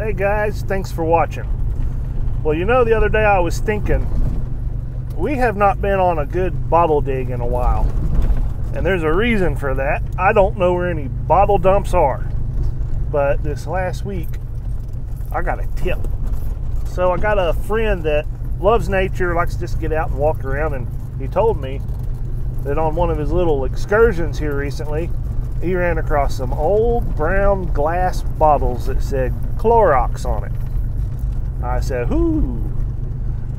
Hey guys, thanks for watching. Well, you know, the other day I was thinking, we have not been on a good bottle dig in a while. And there's a reason for that. I don't know where any bottle dumps are. But this last week, I got a tip. So I got a friend that loves nature, likes to just get out and walk around, and he told me that on one of his little excursions here recently, he ran across some old brown glass bottles that said Clorox on it. I said, "Whoo,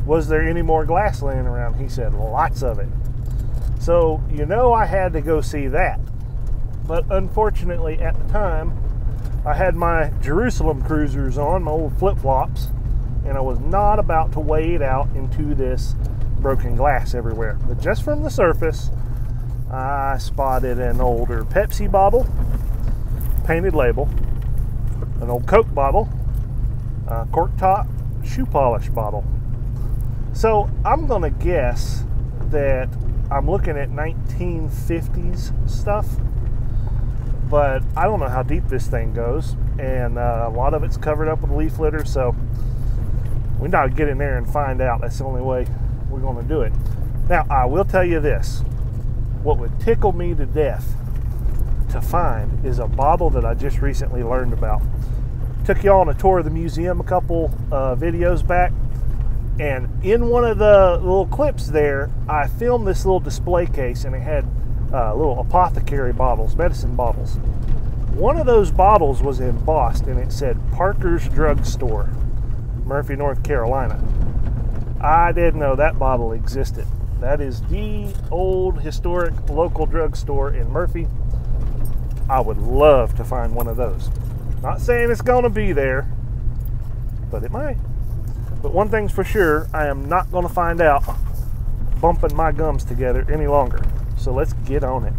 was there any more glass laying around?" He said, "Lots of it." So, you know, I had to go see that. But unfortunately, at the time, I had my Jerusalem cruisers on, my old flip-flops, and I was not about to wade out into this broken glass everywhere. But just from the surface, I spotted an older Pepsi bottle, painted label, an old Coke bottle, a cork top shoe polish bottle. So I'm gonna guess that I'm looking at 1950s stuff, but I don't know how deep this thing goes, and a lot of it's covered up with leaf litter, so we gotta get in there and find out. That's the only way we're gonna do it. Now, I will tell you this. What would tickle me to death to find is a bottle that I just recently learned about. Took you all on a tour of the museum a couple videos back, and in one of the little clips there, I filmed this little display case, and it had little apothecary bottles, medicine bottles. One of those bottles was embossed, and it said Parker's Drug Store, Murphy, North Carolina. I didn't know that bottle existed. That is the old historic local drugstore in Murphy. I would love to find one of those. Not saying it's gonna be there, but it might. But one thing's for sure, I am not gonna find out bumping my gums together any longer. So let's get on it.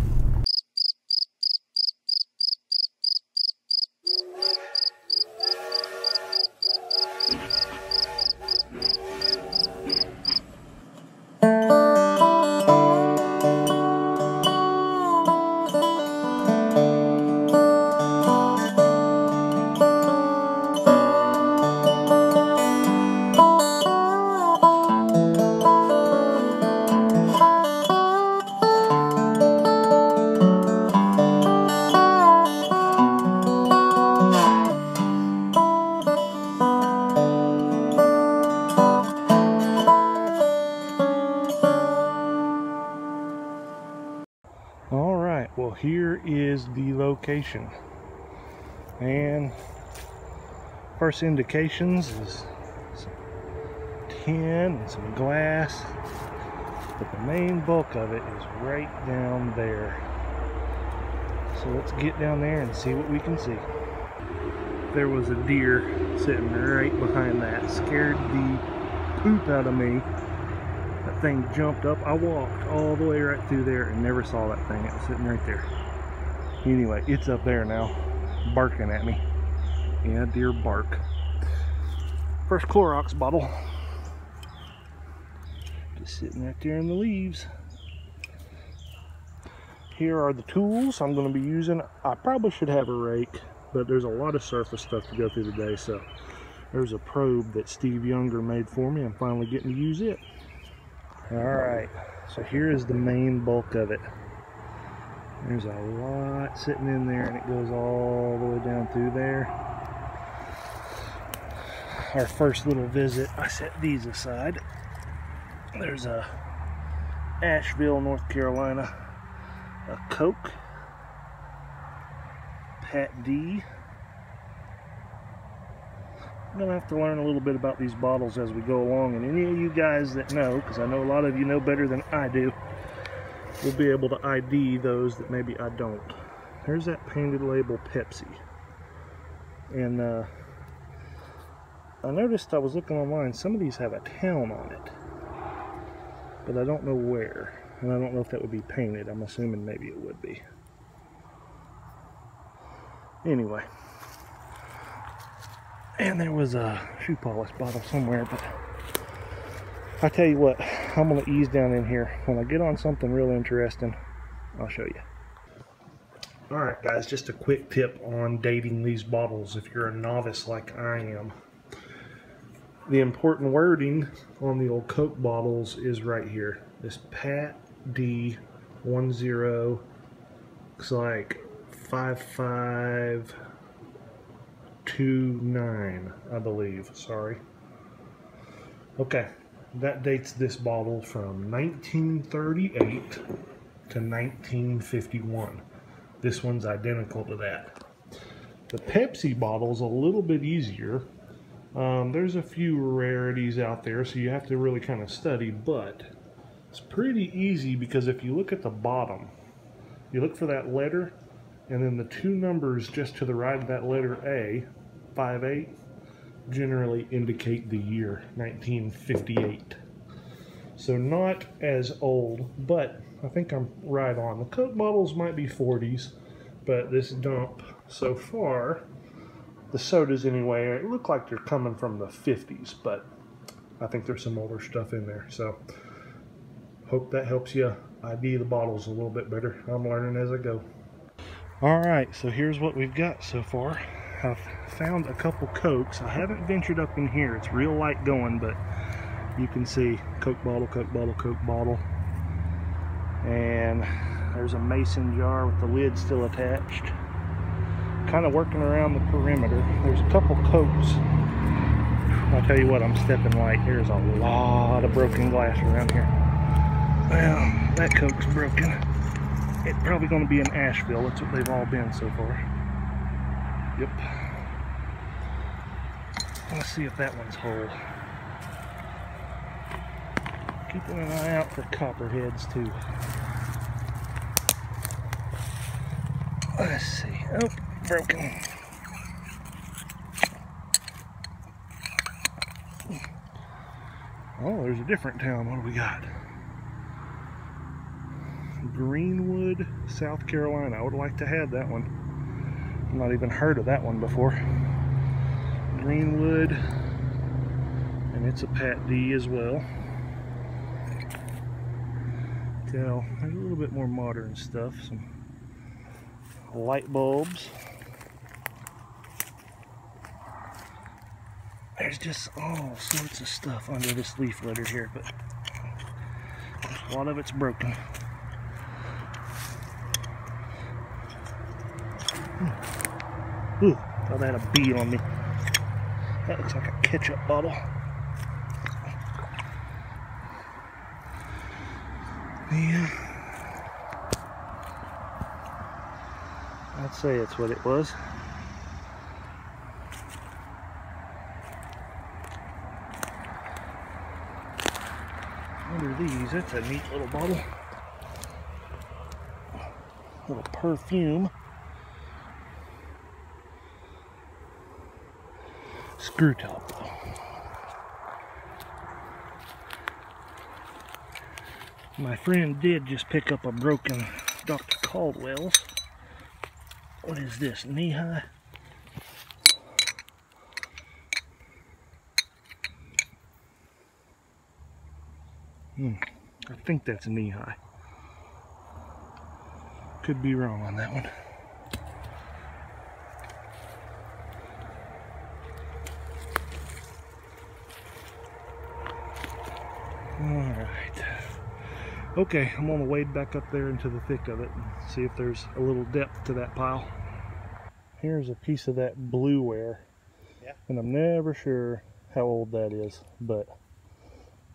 Well, here is the location, and first indications is some tin and some glass, but the main bulk of it is right down there. So let's get down there and see what we can see. There was a deer sitting right behind that. Scared the poop out of me. That thing jumped up. I walked all the way right through there and never saw that thing. It was sitting right there. Anyway, it's up there now, barking at me. Yeah, deer bark. First Clorox bottle. Just sitting right there in the leaves. Here are the tools I'm going to be using. I probably should have a rake, but there's a lot of surface stuff to go through today. So there's a probe that Steve Younger made for me. I'm finally getting to use it. Alright, so here is the main bulk of it. There's a lot sitting in there, and it goes all the way down through there. Our first little visit, I set these aside. There's a Asheville, North Carolina, a Coke, Pat D. I'm going to have to learn a little bit about these bottles as we go along, and any of you guys that know, because I know a lot of you know better than I do, will be able to ID those that maybe I don't. There's that painted label Pepsi. And I noticed, I was looking online, some of these have a town on it, but I don't know where, and I don't know if that would be painted. I'm assuming maybe it would be. Anyway. And there was a shoe polish bottle somewhere, but I tell you what, I'm going to ease down in here. When I get on something real interesting, I'll show you. Alright guys, just a quick tip on dating these bottles if you're a novice like I am. The important wording on the old Coke bottles is right here. This Pat D 10 looks like 5529, I believe. Sorry. Okay, that dates this bottle from 1938 to 1951. This one's identical to that. The Pepsi bottle's a little bit easier. There's a few rarities out there, so you have to really kind of study, but it's pretty easy because if you look at the bottom, you look for that letter, and then the two numbers just to the right of that letter A, 58, generally indicate the year, 1958. So not as old, but I think I'm right on. The Coke bottles might be 40s, but this dump so far, the sodas anyway, it look like they're coming from the 50s, but I think there's some older stuff in there. So hope that helps you ID the bottles a little bit better. I'm learning as I go. Alright, so here's what we've got so far. I've found a couple Cokes. I haven't ventured up in here. It's real light going, but you can see Coke bottle, Coke bottle, Coke bottle. And there's a mason jar with the lid still attached. Kind of working around the perimeter. There's a couple Cokes. I'll tell you what, I'm stepping light. There's a lot of broken glass around here. Well, that Coke's broken. It's probably going to be in Asheville. That's what they've all been so far. Yep. Let's see if that one's whole. Keeping an eye out for copperheads too. Let's see. Oh, broken. Oh, there's a different town. What do we got? Greenwood, South Carolina. I would like to have that one. I've not even heard of that one before. Greenwood, and it's a Pat D as well. So there's a little bit more modern stuff. Some light bulbs. There's just all sorts of stuff under this leaf litter here, but a lot of it's broken. Ooh, thought I had a bee on me. That looks like a ketchup bottle. Yeah. I'd say it's what it was. What are these? That's a neat little bottle. Little perfume. Screw top. My friend did just pick up a broken Dr. Caldwell's. What is this? Knee-high? I think that's knee-high. Could be wrong on that one. Alright. Okay, I'm gonna wade back up there into the thick of it and see if there's a little depth to that pile. Here's a piece of that blueware. Yeah. And I'm never sure how old that is, but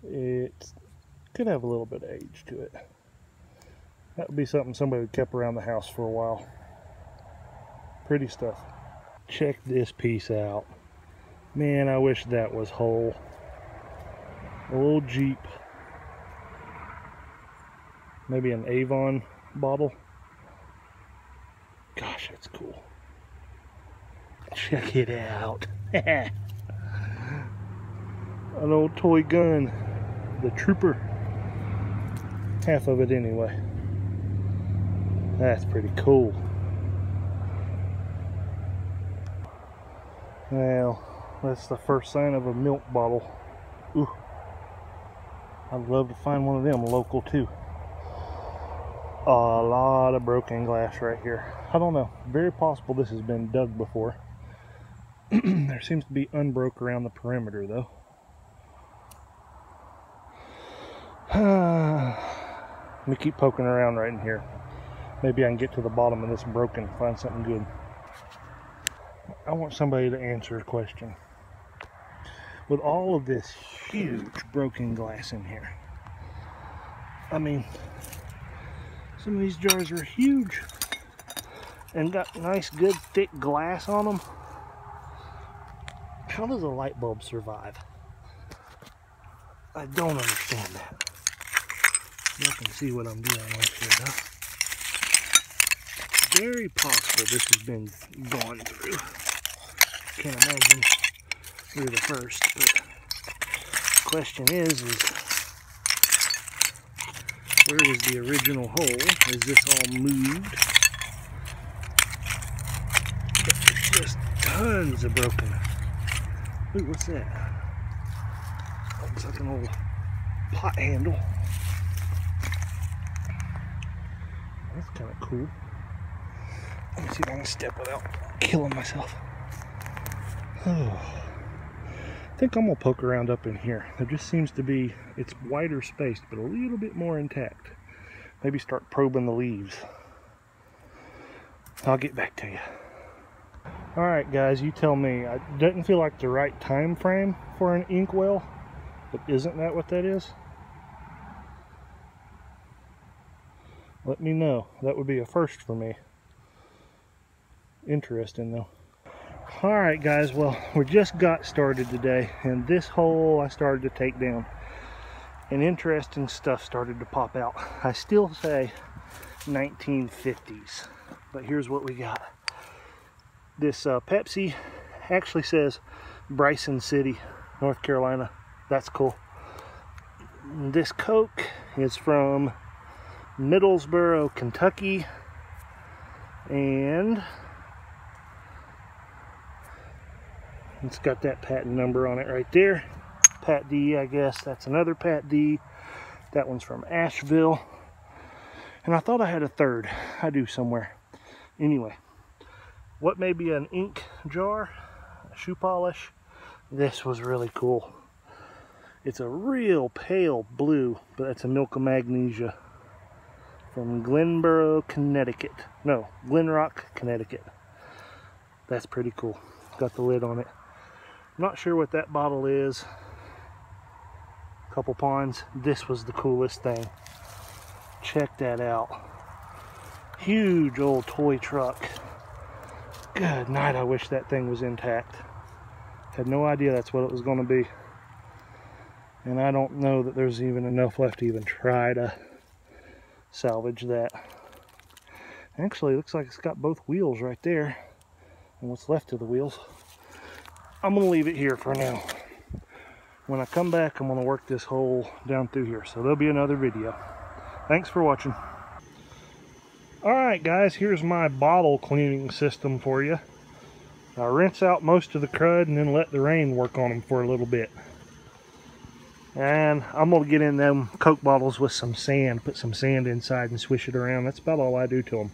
it could have a little bit of age to it. That would be something somebody kept around the house for a while. Pretty stuff. Check this piece out. Man, I wish that was whole. Old Jeep. Maybe an Avon bottle. Gosh, that's cool. Check it out. An old toy gun. The Trooper. Half of it anyway. That's pretty cool. Well, that's the first sign of a milk bottle. Ooh. I'd love to find one of them local too. A lot of broken glass right here. I don't know. Very possible this has been dug before. There seems to be unbroke around the perimeter though. Let me keep poking around right in here. Maybe I can get to the bottom of this broken and find something good. I want somebody to answer a question. With all of this huge broken glass in here, I mean, some of these jars are huge and got nice, good, thick glass on them. How does a light bulb survive? I don't understand that. You can see what I'm dealing with here, though. Very possible this has been gone through. Can't imagine you're the first, but the question is where was the original hole? Is this all moved? But there's just tons of broken. Ooh, what's that? Looks like an old pot handle. That's kind of cool. Let me see if I can step without killing myself. Oh. I think I'm going to poke around up in here. There just seems to be, it's wider spaced, but a little bit more intact. Maybe start probing the leaves. I'll get back to you. Alright guys, you tell me. It doesn't feel like the right time frame for an inkwell, but isn't that what that is? Let me know. That would be a first for me. Interesting though. Alright guys, well, we just got started today, and this hole I started to take down, and interesting stuff started to pop out. I still say 1950s, but here's what we got. This Pepsi actually says Bryson City, North Carolina. That's cool. This Coke is from Middlesboro, Kentucky, and it's got that patent number on it right there. Pat D, I guess. That's another Pat D. That one's from Asheville. And I thought I had a third. I do somewhere. Anyway, what may be an ink jar, a shoe polish. This was really cool. It's a real pale blue, but it's a milk of magnesia from Glenboro, Connecticut. No, Glenrock, Connecticut. That's pretty cool. Got the lid on it. Not sure what that bottle is. Couple ponds. This was the coolest thing. Check that out. Huge old toy truck. Good night, I wish that thing was intact. Had no idea that's what it was going to be. And I don't know that there's even enough left to even try to salvage that. Actually, it looks like it's got both wheels right there. And what's left of the wheels. I'm going to leave it here for now. When I come back, I'm going to work this hole down through here. So there'll be another video. Thanks for watching. Alright guys, here's my bottle cleaning system for you. I rinse out most of the crud and then let the rain work on them for a little bit. And I'm going to get in them Coke bottles with some sand. Put some sand inside and swish it around. That's about all I do to them.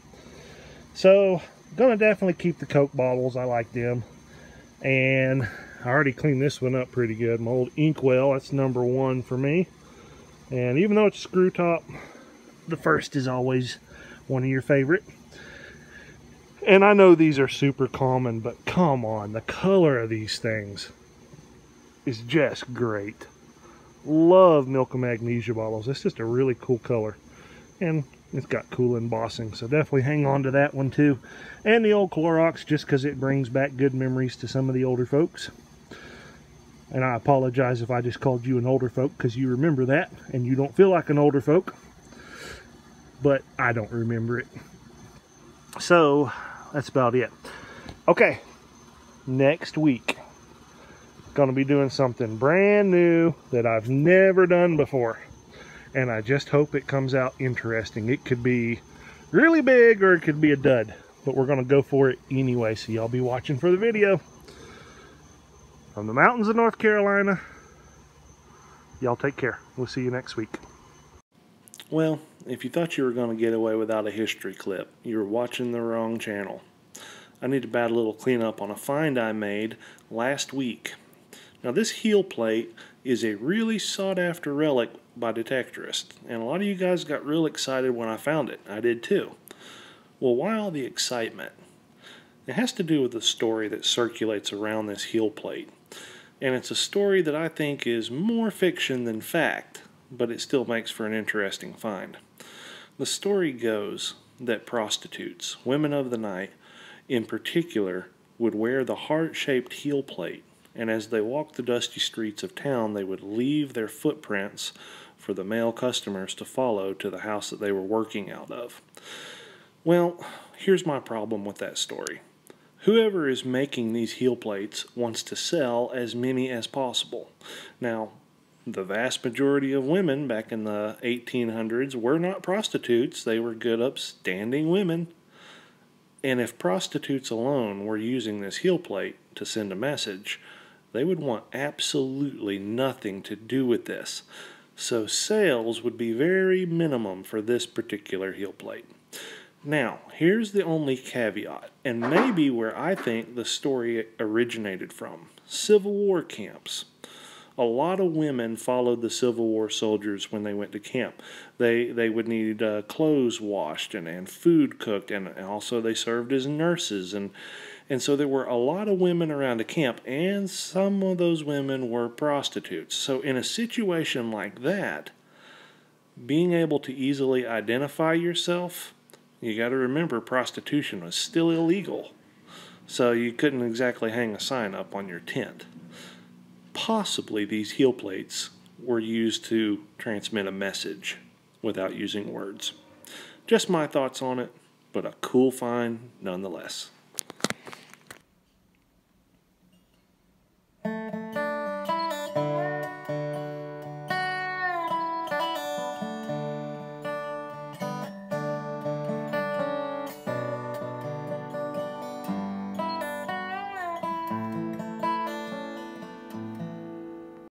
So, I'm going to definitely keep the Coke bottles. I like them. And I already cleaned this one up pretty good. My old inkwell, that's number one for me. And even though it's a screw top, the first is always one of your favorite. And I know these are super common, but come on, the color of these things is just great. Love milk of magnesia bottles. It's just a really cool color. And it's got cool embossing, so definitely hang on to that one too. And the old Clorox, just because it brings back good memories to some of the older folks. And I apologize if I just called you an older folk, because you remember that, and you don't feel like an older folk. But I don't remember it. So, that's about it. Okay, next week, gonna be doing something brand new that I've never done before. And I just hope it comes out interesting. It could be really big or it could be a dud. But we're going to go for it anyway, so y'all be watching for the video. From the mountains of North Carolina, y'all take care. We'll see you next week. Well, if you thought you were going to get away without a history clip, you were watching the wrong channel. I need to bat a little cleanup on a find I made last week. Now this heel plate is a really sought after relic by detectorists, and a lot of you guys got real excited when I found it. I did too. Well, why all the excitement? It has to do with the story that circulates around this heel plate. And it's a story that I think is more fiction than fact, but it still makes for an interesting find. The story goes that prostitutes, women of the night in particular, would wear the heart-shaped heel plate, and as they walked the dusty streets of town, they would leave their footprints for the male customers to follow to the house that they were working out of. Well, here's my problem with that story. Whoever is making these heel plates wants to sell as many as possible. Now, the vast majority of women back in the 1800s were not prostitutes. They were good, upstanding women. And if prostitutes alone were using this heel plate to send a message, they would want absolutely nothing to do with this. So sales would be very minimum for this particular heel plate. Now, here's the only caveat, and maybe where I think the story originated from. Civil War camps. A lot of women followed the Civil War soldiers when they went to camp. They would need clothes washed and food cooked, and also they served as nurses. And so there were a lot of women around a camp, and some of those women were prostitutes. So in a situation like that, being able to easily identify yourself, you got to remember prostitution was still illegal. So you couldn't exactly hang a sign up on your tent. Possibly these heel plates were used to transmit a message without using words. Just my thoughts on it, but a cool find nonetheless.